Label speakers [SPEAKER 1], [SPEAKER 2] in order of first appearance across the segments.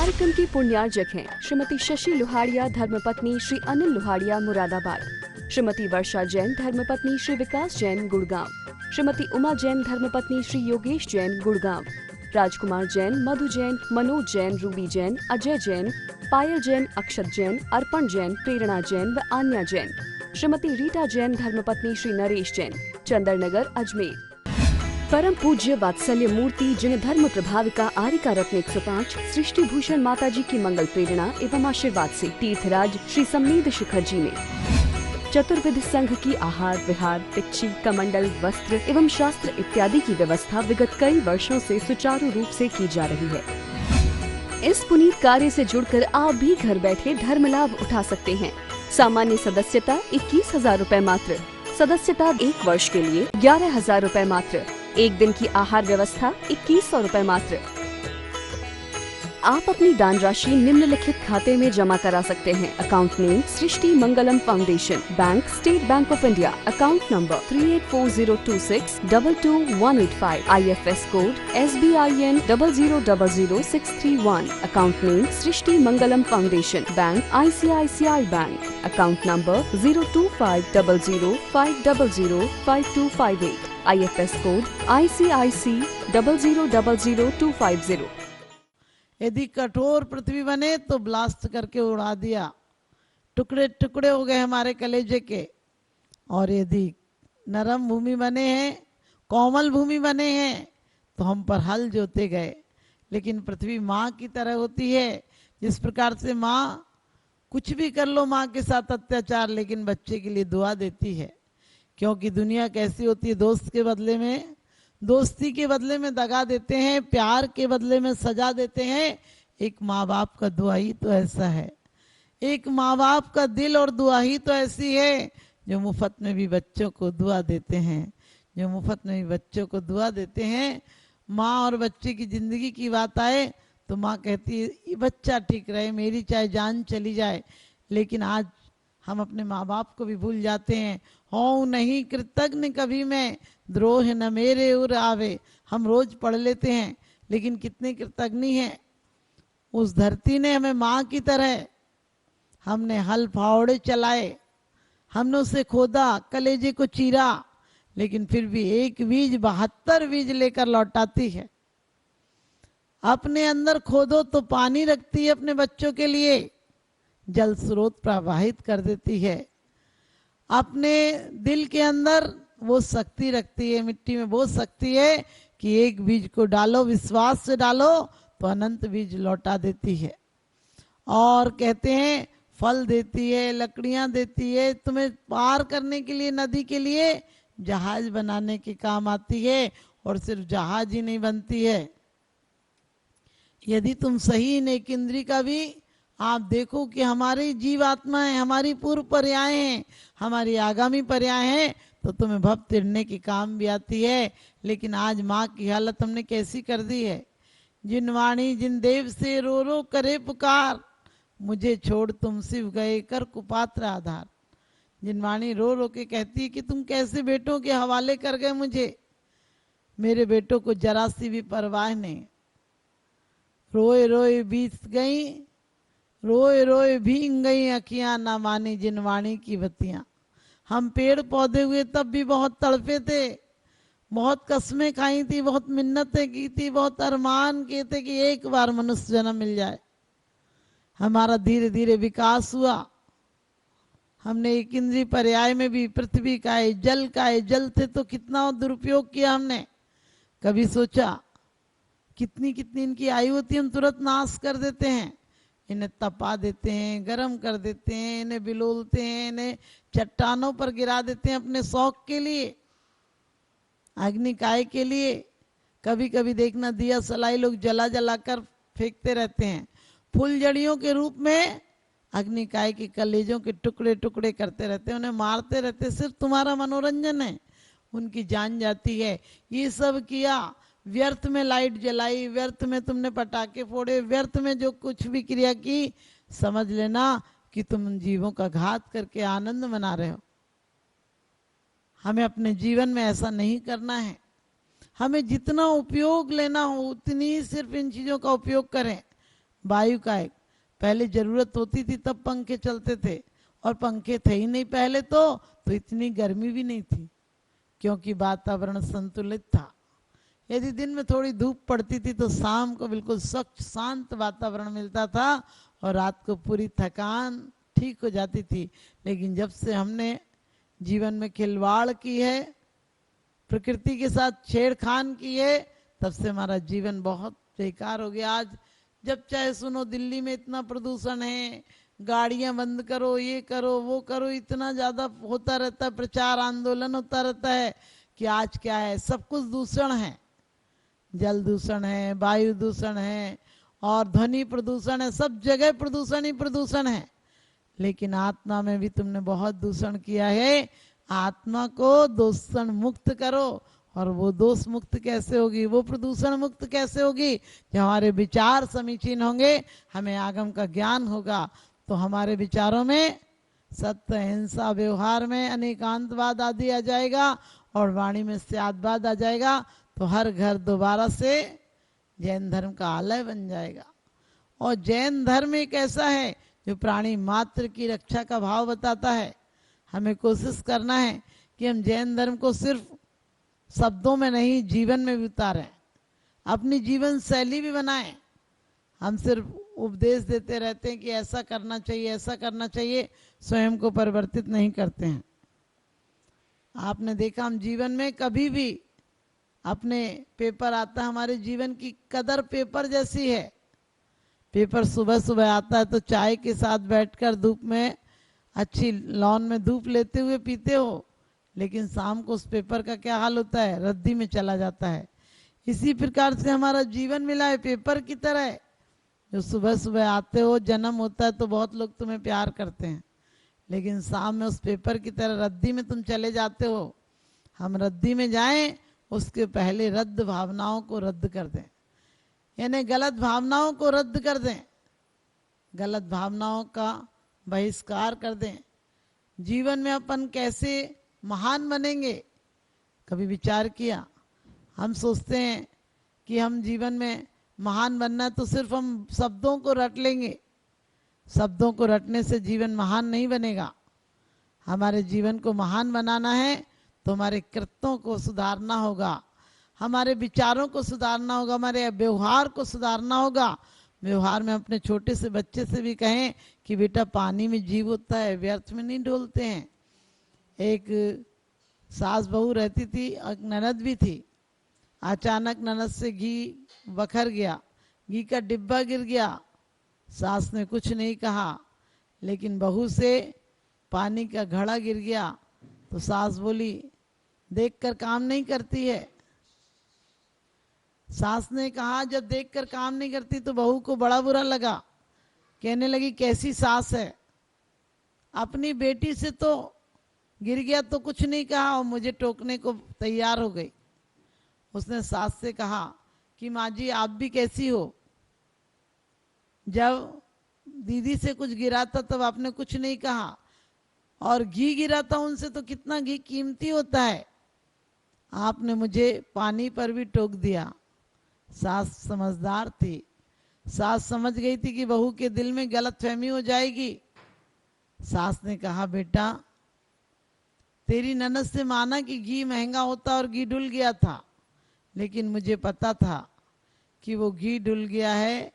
[SPEAKER 1] कार्यक्रम की पुण्यार्जक हैं श्रीमती शशि लोहाड़िया धर्मपत्नी श्री अनिल लोहाड़िया मुरादाबाद, श्रीमती वर्षा जैन धर्मपत्नी श्री विकास जैन गुड़गांव, श्रीमती उमा जैन धर्मपत्नी श्री योगेश जैन गुड़गांव, राजकुमार जैन, मधु जैन, मनोज जैन, रूबी जैन, अजय जैन, पायल जैन, अक्षत जैन, अर्पण जैन, प्रेरणा जैन व आन्या जैन, श्रीमती रीटा जैन धर्मपत्नी श्री नरेश जैन, चंदरनगर अजमेर। परम पूज्य वात्सल्य मूर्ति जिन धर्म प्रभाविका आरिका रत्न 105 सृष्टि भूषण माता जी की मंगल प्रेरणा एवं आशीर्वाद से तीर्थराज श्री सम्मेद शिखर जी में चतुर्विध संघ की आहार विहार पिच्ची कमंडल वस्त्र एवं शास्त्र इत्यादि की व्यवस्था विगत कई वर्षों से सुचारू रूप से की जा रही है। इस पुनीत कार्य से जुड़कर आप भी घर बैठे धर्म लाभ उठा सकते हैं। सामान्य सदस्यता 21,000 रूपए मात्र, सदस्यता 1 वर्ष के लिए 11,000 रूपए मात्र, एक दिन की आहार व्यवस्था 2100 रूपए मात्र। आप अपनी दान राशि निम्नलिखित खाते में जमा करा सकते हैं। Account name Srishti Mangalam foundation, bank state bank of India, account number 384026222185, IFS code SBIN 0000631, account name Srishti Mangalam foundation, bank ICICI bank, account number 0250050052258, IFS code ICIC 0000250।
[SPEAKER 2] यदि कठोर पृथ्वी बने तो ब्लास्ट करके उड़ा दिया, टुकड़े टुकड़े हो गए हमारे कलेजे के। और यदि नरम भूमि बने हैं, कोमल भूमि बने हैं तो हम पर हल जोते गए। लेकिन पृथ्वी माँ की तरह होती है। जिस प्रकार से माँ कुछ भी कर लो माँ के साथ अत्याचार, लेकिन बच्चे के लिए दुआ देती है। क्योंकि दुनिया कैसी होती है, दोस्ती के बदले में दगा देते हैं, प्यार के बदले में सजा देते हैं। एक माँ बाप का दुआ ही तो ऐसा है, एक माँ बाप का दिल और दुआ ही तो ऐसी है जो मुफ्त में भी बच्चों को दुआ देते हैं, माँ और बच्चे की जिंदगी की बात आए तो माँ कहती है ये बच्चा ठीक रहे, मेरी चाहे जान चली जाए। लेकिन आज हम अपने माँ बाप को भी भूल जाते हैं। हो नहीं कृतज्ञ कभी मैं, द्रोह न मेरे उर आवे। हम रोज पढ़ लेते हैं, लेकिन कितने कृतज्ञ हैं। उस धरती ने हमें माँ की तरह, हमने हल फावड़े चलाए, हमने उसे खोदा, कलेजे को चीरा, लेकिन फिर भी एक बीज 72 बीज लेकर लौटाती है। अपने अंदर खोदो तो पानी रखती है, अपने बच्चों के लिए जल स्रोत प्रवाहित कर देती है। अपने दिल के अंदर वो शक्ति रखती है, मिट्टी में वो शक्ति है कि एक बीज को डालो, विश्वास से डालो तो अनंत बीज लौटा देती है। और कहते हैं फल देती है, लकड़ियां देती है, तुम्हें पार करने के लिए, नदी के लिए जहाज बनाने के काम आती है। और सिर्फ जहाज ही नहीं बनती है, यदि तुम सही नेक इंद्री का भी आप देखो कि हमारी जीवात्माएं, हमारी पूर्व पर्याय हैं, हमारी आगामी पर्याय हैं, तो तुम्हें भव तिरने की काम भी आती है। लेकिन आज माँ की हालत हमने कैसी कर दी है। जिन वाणी जिन देव से रो रो करे पुकार, मुझे छोड़ तुम शिव गए कर कुपात्र आधार। जिन वाणी रो रो के कहती है कि तुम कैसे बेटों के हवाले कर गए मुझे, मेरे बेटों को जरा सी भी परवाह नहीं। रोए रोए बीत गई, रोए रोए भींग गई अखियां, ना मानी जिन वाणी की बत्तियां। हम पेड़ पौधे हुए तब भी बहुत तड़पे थे, बहुत कस्में खाई थी, बहुत मिन्नतें की थी, बहुत अरमान किए थे कि एक बार मनुष्य जन्म मिल जाए। हमारा धीरे धीरे विकास हुआ। हमने एक इंद्रिय पर्याय में भी पृथ्वी का है, जल का है, जल थे तो कितना दुरुपयोग किया हमने। कभी सोचा कितनी कितनी इनकी आयु होती है, हम तुरंत नाश कर देते हैं। इन्हें तपा देते हैं, गर्म कर देते हैं, इन्हें बिलोलते हैं, इन्हें चट्टानों पर गिरा देते हैं अपने शौक के लिए, अग्निकाय के लिए। कभी कभी देखना दिया सलाई लोग जला जला कर फेंकते रहते हैं, फुलझड़ियों के रूप में अग्निकाय के कलेजों के टुकड़े टुकड़े करते रहते हैं, उन्हें मारते रहते। सिर्फ तुम्हारा मनोरंजन है, उनकी जान जाती है। ये सब किया, व्यर्थ में लाइट जलाई, व्यर्थ में तुमने पटाखे फोड़े, व्यर्थ में जो कुछ भी क्रिया की, समझ लेना कि तुम उन जीवों का घात करके आनंद मना रहे हो। हमें अपने जीवन में ऐसा नहीं करना है। हमें जितना उपयोग लेना हो उतनी सिर्फ इन चीजों का उपयोग करें। वायु का एक, पहले जरूरत होती थी तब पंखे चलते थे, और पंखे थे ही नहीं पहले तो इतनी गर्मी भी नहीं थी, क्योंकि वातावरण संतुलित था। यदि दिन में थोड़ी धूप पड़ती थी तो शाम को बिल्कुल स्वच्छ शांत वातावरण मिलता था, और रात को पूरी थकान ठीक हो जाती थी। लेकिन जब से हमने जीवन में खिलवाड़ की है, प्रकृति के साथ छेड़खान की है, तब से हमारा जीवन बहुत बेकार हो गया। आज जब चाहे सुनो दिल्ली में इतना प्रदूषण है, गाड़ियां बंद करो, ये करो वो करो, इतना ज्यादा होता रहता है, प्रचार आंदोलन होता रहता है कि आज क्या है, सब कुछ दूषण है। जल दूषण है, वायु दूषण है, और ध्वनि प्रदूषण है, सब जगह प्रदूषण ही प्रदूषण है। लेकिन आत्मा में भी तुमने बहुत दूषण किया है। आत्मा को दूषण मुक्त करो, और वो दोष मुक्त कैसे होगी, वो प्रदूषण मुक्त कैसे होगी? जब हमारे विचार समीचीन होंगे, हमें आगम का ज्ञान होगा, तो हमारे विचारों में सत्य, हिंसा, व्यवहार में अनेकांतवाद आदि आ जाएगा, और वाणी में स्यादवाद आ जाएगा, तो हर घर दोबारा से जैन धर्म का आलय बन जाएगा। और जैन धर्म एक ऐसा है जो प्राणी मात्र की रक्षा का भाव बताता है। हमें कोशिश करना है कि हम जैन धर्म को सिर्फ शब्दों में नहीं, जीवन में भी उतारें, अपनी जीवन शैली भी बनाएं। हम सिर्फ उपदेश देते रहते हैं कि ऐसा करना चाहिए, ऐसा करना चाहिए, स्वयं को परिवर्तित नहीं करते हैं। आपने देखा, हम जीवन में कभी भी अपने पेपर आता है, हमारे जीवन की कदर पेपर जैसी है। पेपर सुबह सुबह आता है तो चाय के साथ बैठकर धूप में, अच्छी लॉन में धूप लेते हुए पीते हो, लेकिन शाम को उस पेपर का क्या हाल होता है, रद्दी में चला जाता है। इसी प्रकार से हमारा जीवन मिला है पेपर की तरह, जो सुबह सुबह आते हो, जन्म होता है तो बहुत लोग तुम्हें प्यार करते हैं, लेकिन शाम में उस पेपर की तरह रद्दी में तुम चले जाते हो। हम रद्दी में जाएं उसके पहले रद्द भावनाओं को रद्द कर दें, यानी गलत भावनाओं को रद्द कर दें, गलत भावनाओं का बहिष्कार कर दें। जीवन में अपन कैसे महान बनेंगे, कभी विचार किया? हम सोचते हैं कि हम जीवन में महान बनना है तो सिर्फ हम शब्दों को रट लेंगे। शब्दों को रटने से जीवन महान नहीं बनेगा। हमारे जीवन को महान बनाना है तो हमारे कृत्यों को सुधारना होगा, हमारे विचारों को सुधारना होगा, हमारे व्यवहार को सुधारना होगा। व्यवहार में अपने छोटे से बच्चे से भी कहें कि बेटा पानी में जीव होता है, व्यर्थ में नहीं डोलते हैं। एक सास बहू रहती थी और ननद भी थी। अचानक ननद से घी बखर गया, घी का डिब्बा गिर गया। सास ने कुछ नहीं कहा, लेकिन बहू से पानी का घड़ा गिर गया तो सास बोली, देखकर काम नहीं करती है। सास ने कहा, जब देखकर काम नहीं करती तो बहू को बड़ा बुरा लगा, कहने लगी कैसी सास है, अपनी बेटी से तो गिर गया तो कुछ नहीं कहा और मुझे टोकने को तैयार हो गई। उसने सास से कहा कि माँ जी आप भी कैसी हो, जब दीदी से कुछ गिरा था तब आपने कुछ नहीं कहा, और घी गिरा था उनसे तो कितना घी कीमती होता है, आपने मुझे पानी पर भी टोक दिया। सास समझदार थी, सास समझ गई थी कि बहू के दिल में गलतफहमी हो जाएगी। सास ने कहा, बेटा तेरी ननद से माना कि घी महंगा होता और घी डुल गया था, लेकिन मुझे पता था कि वो घी डुल गया है,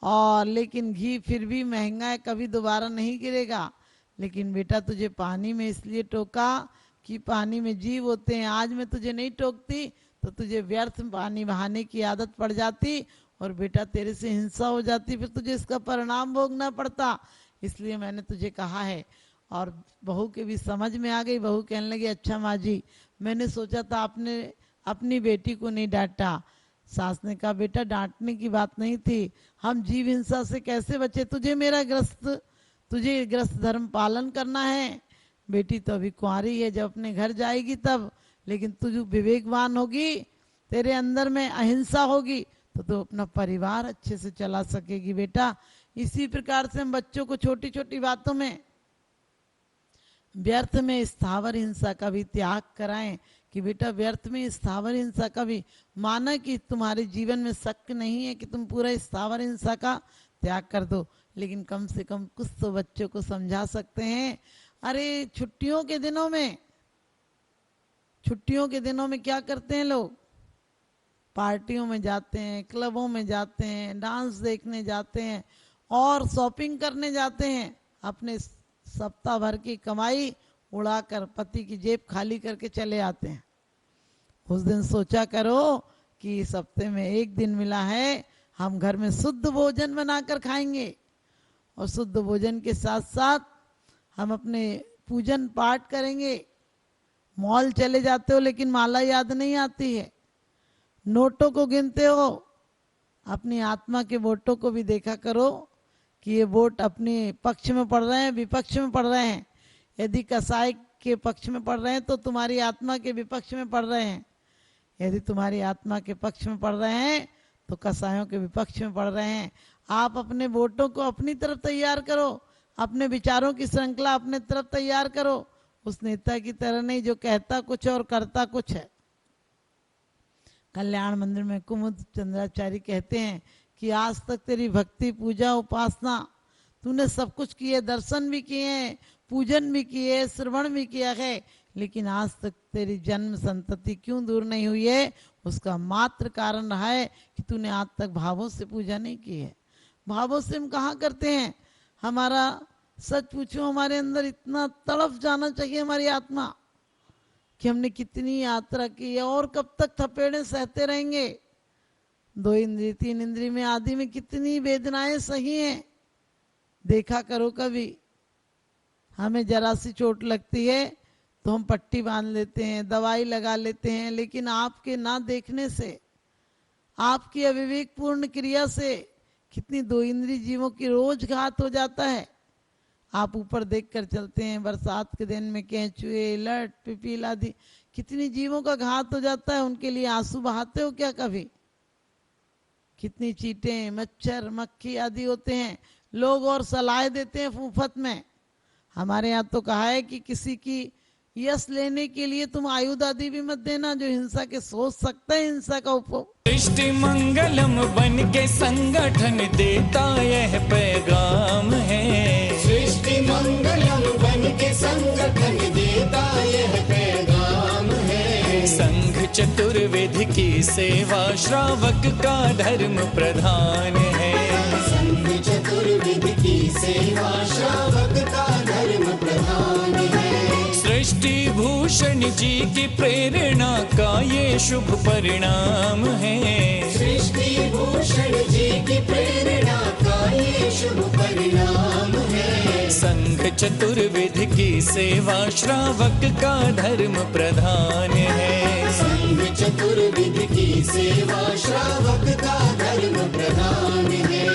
[SPEAKER 2] और लेकिन घी फिर भी महंगा है, कभी दोबारा नहीं गिरेगा। लेकिन बेटा तुझे पानी में इसलिए टोका कि पानी में जीव होते हैं, आज मैं तुझे नहीं टोकती तो तुझे व्यर्थ पानी बहाने की आदत पड़ जाती और बेटा तेरे से हिंसा हो जाती, फिर तुझे इसका परिणाम भोगना पड़ता, इसलिए मैंने तुझे कहा है। और बहू के भी समझ में आ गई। बहू कहने लगी, अच्छा माँ जी, मैंने सोचा था आपने अपनी बेटी को नहीं डांटा। सास ने कहा, बेटा डांटने की बात नहीं थी, हम जीव हिंसा से कैसे बचे, तुझे ग्रस्त धर्म पालन करना है। बेटी तो अभी कुंवारी है, जब अपने घर जाएगी तब, लेकिन तू जो विवेकवान होगी, तेरे अंदर में अहिंसा होगी तो तू अपना परिवार अच्छे से चला सकेगी बेटा। इसी प्रकार से हम बच्चों को छोटी छोटी बातों में, व्यर्थ में स्थावर हिंसा का भी त्याग कराएं कि बेटा व्यर्थ में स्थावर हिंसा का भी, माना कि तुम्हारे जीवन में शक नहीं है कि तुम पूरा स्थावर हिंसा का त्याग कर दो, लेकिन कम से कम कुछ तो बच्चों को समझा सकते हैं। अरे छुट्टियों के दिनों में क्या करते हैं लोग? पार्टियों में जाते हैं, क्लबों में जाते हैं, डांस देखने जाते हैं और शॉपिंग करने जाते हैं। अपने सप्ताह भर की कमाई उड़ाकर पति की जेब खाली करके चले आते हैं। उस दिन सोचा करो कि इस हफ्ते में एक दिन मिला है, हम घर में शुद्ध भोजन बनाकर खाएंगे और शुद्ध भोजन के साथ साथ हम अपने पूजन पाठ करेंगे। मॉल चले जाते हो लेकिन माला याद नहीं आती है, नोटों को गिनते हो। अपनी आत्मा के वोटों को भी देखा करो कि ये वोट अपने पक्ष में पड़ रहे हैं, विपक्ष में पड़ रहे हैं। यदि कसाई के पक्ष में पड़ रहे हैं तो तुम्हारी आत्मा के विपक्ष में पड़ रहे हैं, यदि तुम्हारी आत्मा के पक्ष में पड़ रहे हैं तो कसायों के विपक्ष में पड़ रहे हैं। आप अपने वोटों को अपनी तरफ तैयार करो, अपने विचारों की श्रृंखला अपने तरफ तैयार करो, उस नेता की तरह नहीं जो कहता कुछ और करता कुछ है। कल्याण मंदिर में कुमुद चंद्राचार्य कहते हैं कि आज तक तेरी भक्ति पूजा उपासना तूने सब कुछ किए, दर्शन भी किए, पूजन भी किए, श्रवण भी किया है, लेकिन आज तक तेरी जन्म संतति क्यों दूर नहीं हुई है? उसका मात्र कारण रहा है कि तूने आज तक भावों से पूजा नहीं की है। भावों से हम कहाँ करते हैं? हमारा सच पूछो, हमारे अंदर इतना तड़फ जाना चाहिए हमारी आत्मा कि हमने कितनी यात्रा की है और कब तक थपेड़े सहते रहेंगे। 2 इंद्री 3 इंद्री में आदि में कितनी वेदनाएं सही हैं। देखा करो, कभी हमें जरा सी चोट लगती है तो हम पट्टी बांध लेते हैं, दवाई लगा लेते हैं, लेकिन आपके ना देखने से, आपकी अविवेकपूर्ण क्रिया से कितनी 2 इंद्री जीवों की रोज घात हो जाता है। आप ऊपर देख कर चलते हैं, बरसात के दिन में केंचुए, लट, पिपील आदि कितनी जीवों का घात हो जाता है। उनके लिए आंसू बहाते हो क्या कभी? कितनी चींटें, मच्छर, मक्खी आदि होते हैं, लोग और सलाह देते हैं फूफत में। हमारे यहाँ तो कहा है कि किसी की यश लेने के लिए तुम आयुध आदि भी मत देना, जो हिंसा के सोच सकता है हिंसा का उपयोग।
[SPEAKER 3] सृष्टि मंगलम बन के संगठन देता यह पैगाम है।
[SPEAKER 4] सृष्टि मंगलम बन के संगठन देता यह पैगाम है।
[SPEAKER 3] संघ चतुर्वेद की सेवा श्रावक का धर्म प्रधान है।
[SPEAKER 4] संघ चतुर्वेद की सेवा श्रावक का धर्म प्रधान है।
[SPEAKER 3] सृष्टि भूषण जी की प्रेरणा का ये शुभ परिणाम है।
[SPEAKER 4] सृष्टि भूषण जी की प्रेरणा का ये शुभ परिणाम है।
[SPEAKER 3] संघ चतुर्वेद की सेवा श्रावक का धर्म प्रधान है।
[SPEAKER 4] संघ चतुर्वेद की सेवा श्रावक का धर्म प्रधान है।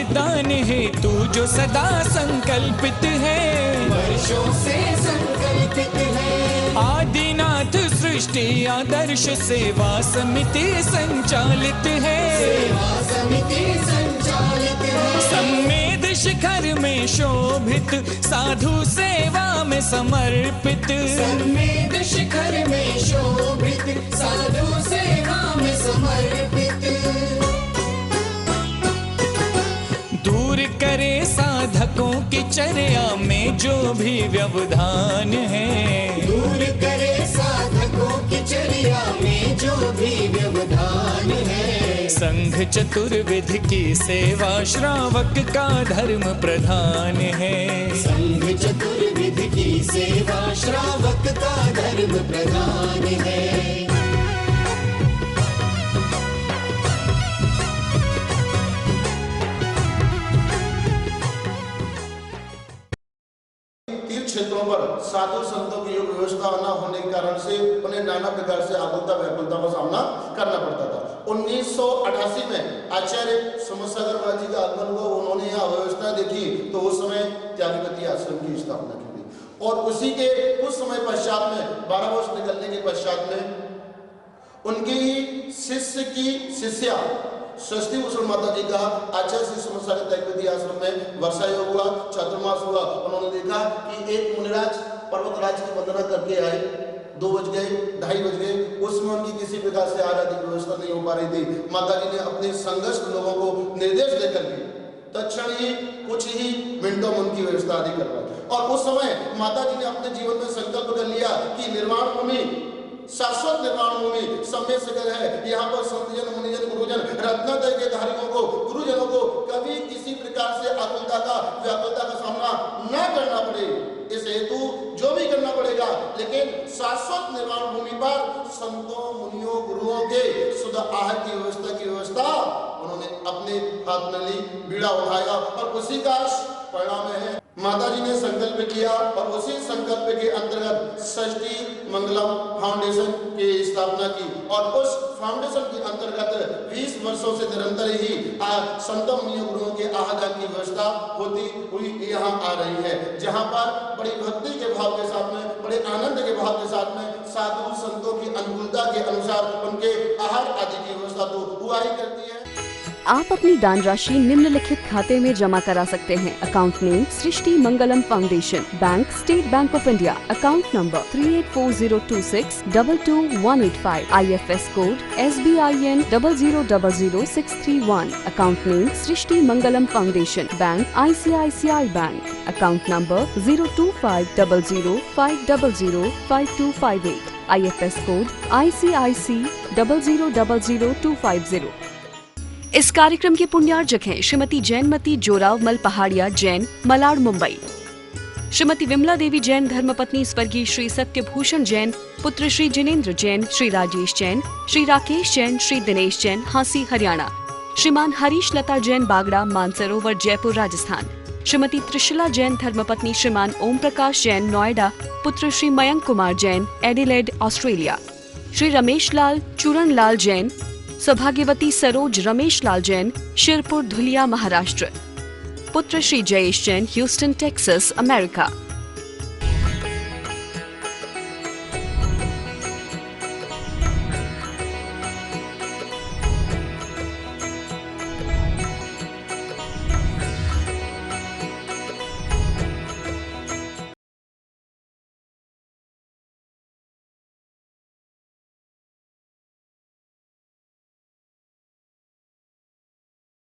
[SPEAKER 3] दान है तू जो सदा संकल्पित है,
[SPEAKER 4] वर्षों से संकल्पित है।
[SPEAKER 3] आदिनाथ सृष्टि आदर्श सेवा समिति संचालित है।
[SPEAKER 4] सेवा समिति संचालित है।
[SPEAKER 3] सम्मेद शिखर में शोभित, साधु सेवा में समर्पित।
[SPEAKER 4] सम्मेद शिखर में शोभित, साधु सेवा में समर्पित।
[SPEAKER 3] दूर करे साधकों की चर्या में जो भी व्यवधान है।
[SPEAKER 4] दूर करे साधकों की चर्या में जो भी व्यवधान है।
[SPEAKER 3] संघ चतुर्वेद की सेवा श्रावक का धर्म प्रधान है।
[SPEAKER 4] संघ चतुर्वेद की सेवा श्रावक का धर्म प्रधान है।
[SPEAKER 5] क्षेत्रों पर साधु संतों की योग व्यवस्था न होने के कारण से उन्हें नाना प्रकार से आकुलता व्याकुलता का सामना करना पड़ता था। 1988 में आचार्य समसागर महाराज जी का आगमन हुआ, उन्होंने यहाँ व्यवस्था देखी तो उस समय त्यागपति आश्रम की स्थापना की गई और उसी के कुछ समय पश्चात में 12 वर्ष निकलने के पश्चात में उनके ही शिष्य की शिष्या षष्ठी भूषण माता जी का आचार्य श्री समसागर त्यागपति आश्रम में वर्षा योग हुआ, चातुर्मास हुआ। उन्होंने देखा कि एक मुनिराज पर्वतराज की वंदना करके आए, 2 बज गए, 2:30 बज गए, उसमें उनकी किसी प्रकार से आराध्य व्यवस्था नहीं हो पा रही थी। माता जी ने अपने संघर्ष लोगों को निर्देश देकर के तत्क्षण ही कुछ ही मिनटों में उनकी व्यवस्था आदि करवाई और उस समय माता जी ने अपने जीवन में संकल्प कर लिया कि निर्वाण भूमि, शाश्वत निर्वाण भूमि समय सगर है। यहाँ पर संतजन, मुनिजन, गुरुजन, रत्नत्रय के धारियों को, गुरुजनों को कभी किसी प्रकार से आकुलता का, व्याकुलता का सामना न करना पड़े, इस हेतु जो भी करना पड़ेगा, लेकिन शाश्वत निर्वाण भूमि पर संतों, मुनियों, गुरुओं के शुद्ध आहार की व्यवस्था उन्होंने अपने हाथ में ली, बीड़ा उठाया और उसी का परिणाम है माता जी ने संकल्प किया और उसी संकल्प के अंतर्गत षष्ठी मंगलम फाउंडेशन की स्थापना की और उस फाउंडेशन के अंतर्गत 20 वर्षों से निरंतर ही संतों, मुनियों, गुरुओं के आहार की व्यवस्था होती हुई यहाँ आ रही है, जहाँ पर बड़ी भक्ति के भाव के साथ में, बड़े आनंद के भाव के साथ में साधु संतों की अनुकूलता के अनुसार उनके आहार आदि की व्यवस्था तो हुआ ही करती है।
[SPEAKER 1] आप अपनी दान राशि निम्नलिखित खाते में जमा करा सकते हैं। Account name Srishti Mangalam foundation, bank state bank of India, account number 384026222185, IFS code SBIN 0000631, account name Srishti Mangalam foundation, bank ICICI bank, account number 02500500528, IFS code ICIC 0000250। इस कार्यक्रम के पुण्यार्जक हैं श्रीमती जैनमती जोरावमल पहाड़िया जैन, मलाड, मुंबई। श्रीमती विमला देवी जैन धर्मपत्नी स्वर्गीय श्री सत्यभूषण जैन, पुत्र श्री जिनेन्द्र जैन, श्री राजेश जैन, श्री राकेश जैन, श्री दिनेश जैन, हांसी, हरियाणा। श्रीमान हरीश लता जैन, बागड़ा, मानसरोवर, जयपुर, राजस्थान। श्रीमती त्रिशला जैन धर्मपत्नी श्रीमान ओम प्रकाश जैन, नोएडा, पुत्र श्री मयंक कुमार जैन, एडिलेड, ऑस्ट्रेलिया। श्री रमेश लाल चूरण लाल जैन, सौभाग्यवती सरोज रमेश लाल जैन, शिरपुर, धुलिया, महाराष्ट्र। पुत्र Shri Jayesh Jain, Houston, Texas, America.